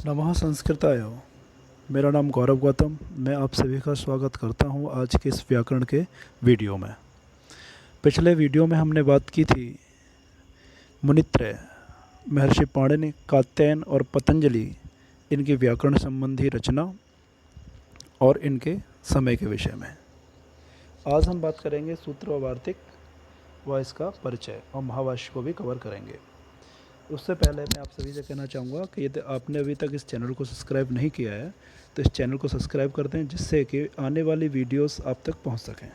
नमः संस्कृताय। मेरा नाम गौरव गौतम। मैं आप सभी का स्वागत करता हूं आज के इस व्याकरण के वीडियो में। पिछले वीडियो में हमने बात की थी मुनित्रय महर्षि पाणिनि, कात्यायन और पतंजलि, इनकी व्याकरण संबंधी रचना और इनके समय के विषय में। आज हम बात करेंगे सूत्र और वार्तिक व इसका परिचय, और महाभाष्य को भी कवर करेंगे। उससे पहले मैं आप सभी से कहना चाहूँगा कि यदि आपने अभी तक इस चैनल को सब्सक्राइब नहीं किया है तो इस चैनल को सब्सक्राइब कर दें, जिससे कि आने वाली वीडियोस आप तक पहुँच सकें।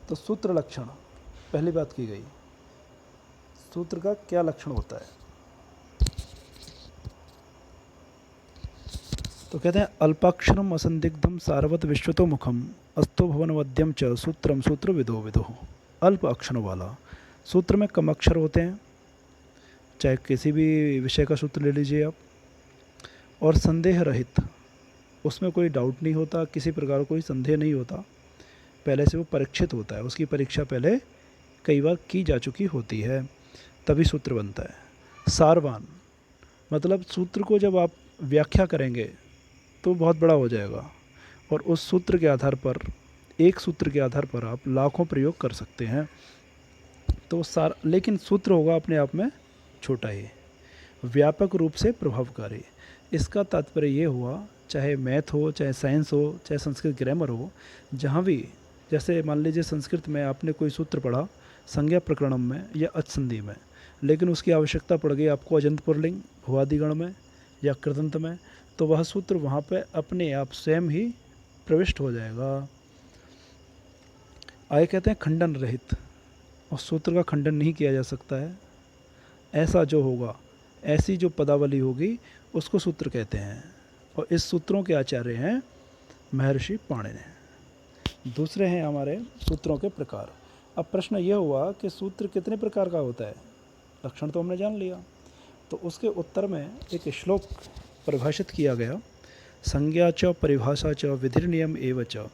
तो सूत्र लक्षण, पहली बात की गई, सूत्र का क्या लक्षण होता है। तो कहते हैं अल्पाक्षरम असंदिग्धम सारवत विश्वतो मुखम अस्तो भवन मध्यम च सूत्रम सूत्र विदो विदो। अल्प अक्षरों वाला, सूत्र में कम अक्षर होते हैं, चाहे किसी भी विषय का सूत्र ले लीजिए आप, और संदेह रहित, उसमें कोई डाउट नहीं होता, किसी प्रकार कोई संदेह नहीं होता, पहले से वो परीक्षित होता है, उसकी परीक्षा पहले कई बार की जा चुकी होती है, तभी सूत्र बनता है। सारवान मतलब सूत्र को जब आप व्याख्या करेंगे तो बहुत बड़ा हो जाएगा, और उस सूत्र के आधार पर, एक सूत्र के आधार पर आप लाखों प्रयोग कर सकते हैं। तो लेकिन सूत्र होगा अपने आप में छोटा ही, व्यापक रूप से प्रभावकारी। इसका तात्पर्य ये हुआ, चाहे मैथ हो, चाहे साइंस हो, चाहे संस्कृत ग्रामर हो, जहाँ भी, जैसे मान लीजिए संस्कृत में आपने कोई सूत्र पढ़ा संज्ञा प्रकरणम में या अचसंधि में, लेकिन उसकी आवश्यकता पड़ गई आपको अजंत पुरलिंग भुवादिगण में या कृदंत में, तो वह सूत्र वहाँ पे अपने आप स्वयं ही प्रविष्ट हो जाएगा। आगे कहते हैं खंडन रहित, और सूत्र का खंडन नहीं किया जा सकता है। ऐसा जो होगा, ऐसी जो पदावली होगी उसको सूत्र कहते हैं, और इस सूत्रों के आचार्य हैं महर्षि पाणिनि। दूसरे हैं हमारे सूत्रों के प्रकार। अब प्रश्न यह हुआ कि सूत्र कितने प्रकार का होता है, लक्षण तो हमने जान लिया, तो उसके उत्तर में एक श्लोक परिभाषित किया गया, संज्ञा च परिभाषा च विधिर्नियम एव च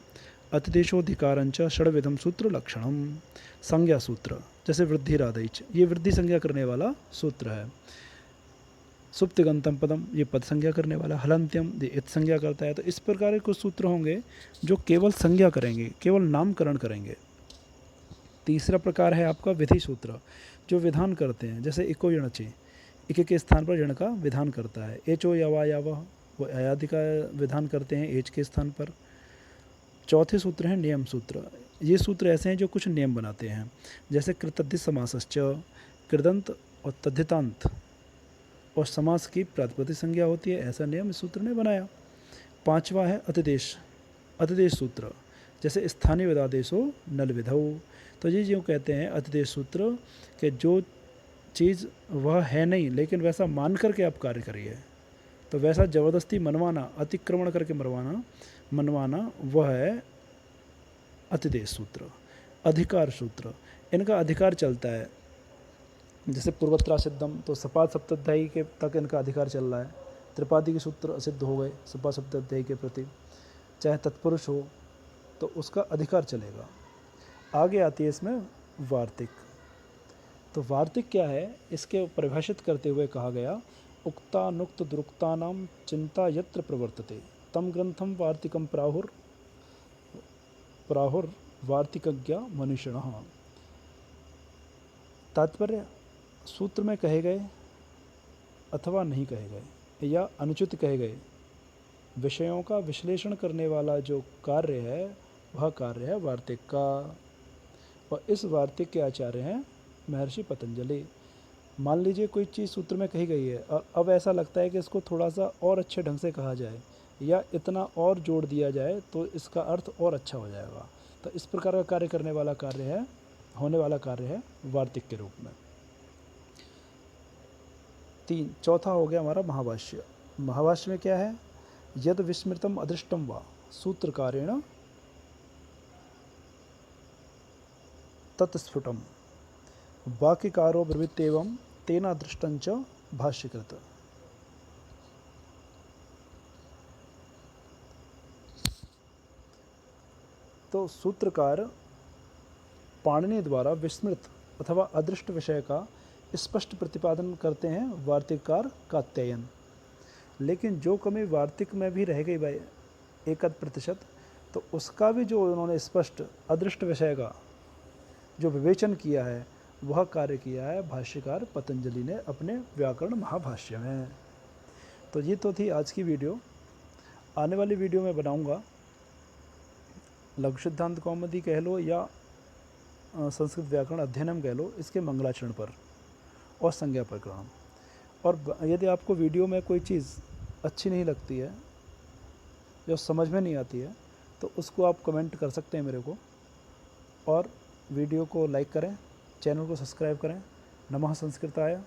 अतिदेशोधिकारंच षड्विधम सूत्र लक्षणम। संज्ञा सूत्र जैसे वृद्धि राधैच, ये वृद्धि संज्ञा करने वाला सूत्र है। सुप्तिगंतम पदम, ये पद संज्ञा करने वाला। हलंत्यम, ये इत संज्ञा करता है। तो इस प्रकार के कुछ सूत्र होंगे जो केवल संज्ञा करेंगे, केवल नामकरण करेंगे। तीसरा प्रकार है आपका विधि सूत्र, जो विधान करते हैं, जैसे इको यणचे, इक के स्थान पर यण का विधान करता है। एचो यवा यावह, वो अयादि का विधान करते हैं एच के स्थान पर। चौथे सूत्र हैं नियम सूत्र। ये सूत्र ऐसे हैं जो कुछ नियम बनाते हैं, जैसे कृतद्धित समासश्च, कृदंत और तद्धितांत और समास की प्रातिपदिक संज्ञा होती है, ऐसा नियम इस सूत्र ने बनाया। पांचवा है अतिदेश, अतिदेश सूत्र, जैसे स्थानीय विदादेशो नल विधौ। तो ये जो कहते हैं अतिदेश सूत्र, कि जो चीज़ वह है नहीं लेकिन वैसा मान करके आप कार्य करिए, तो वैसा ज़बरदस्ती मनवाना, अतिक्रमण करके मनवाना, वह है अतिदेश सूत्र। अधिकार सूत्र, इनका अधिकार चलता है, जैसे पूर्वत्रा सिद्धम, तो सपाद सप्तध्यायी के तक इनका अधिकार चल रहा है। त्रिपादी के सूत्र असिद्ध हो गए सपाद सप्तध्यायी के प्रति, चाहे तत्पुरुष हो तो उसका अधिकार चलेगा। आगे आती है इसमें वार्तिक। तो वार्तिक क्या है, इसके परिभाषित करते हुए कहा गया, उक्तानुक्त दुरुक्तानाम चिंता यत्र प्रवर्तते तम ग्रंथम वार्तिकम प्राहुर वार्तिकज्ञा मनुष्यणः। तात्पर्य, सूत्र में कहे गए अथवा नहीं कहे गए या अनुचित कहे गए विषयों का विश्लेषण करने वाला जो कार्य है, वह कार्य है वार्तिक का, और इस वार्तिक के आचार्य हैं महर्षि पतंजलि। मान लीजिए कोई चीज़ सूत्र में कही गई है और अब ऐसा लगता है कि इसको थोड़ा सा और अच्छे ढंग से कहा जाए या इतना और जोड़ दिया जाए तो इसका अर्थ और अच्छा हो जाएगा, तो इस प्रकार का कार्य करने वाला कार्य है, होने वाला कार्य है वार्तिक के रूप में। चौथा हो गया हमारा महाभाष्य। महाभाष्य में क्या है, यद विस्मृतम अदृष्टम वा सूत्रकारेण तत्स्फुटम वाक्यकारो ब्रवीत्येवं तेना दृष्टंच भाष्यकृत। तो सूत्रकार पाणिनि द्वारा विस्मृत अथवा अदृष्ट विषय का स्पष्ट प्रतिपादन करते हैं वार्तिककार कात्यायन। लेकिन जो कमी वार्तिक में भी रह गई भाई 1% तो उसका भी जो उन्होंने स्पष्ट अदृष्ट विषय का जो विवेचन किया है वह कार्य किया है भाष्यकार पतंजलि ने अपने व्याकरण महाभाष्य में। तो ये तो थी आज की वीडियो। आने वाली वीडियो में बनाऊंगा लघु सिद्धांत कौमुदी कह लो या संस्कृत व्याकरण अध्ययनम कह लो, इसके मंगलाचरण पर और संज्ञा प्रकरण। और यदि आपको वीडियो में कोई चीज़ अच्छी नहीं लगती है, जो समझ में नहीं आती है, तो उसको आप कमेंट कर सकते हैं मेरे को। और वीडियो को लाइक करें, चैनल को सब्सक्राइब करें। नमः संस्कृताय।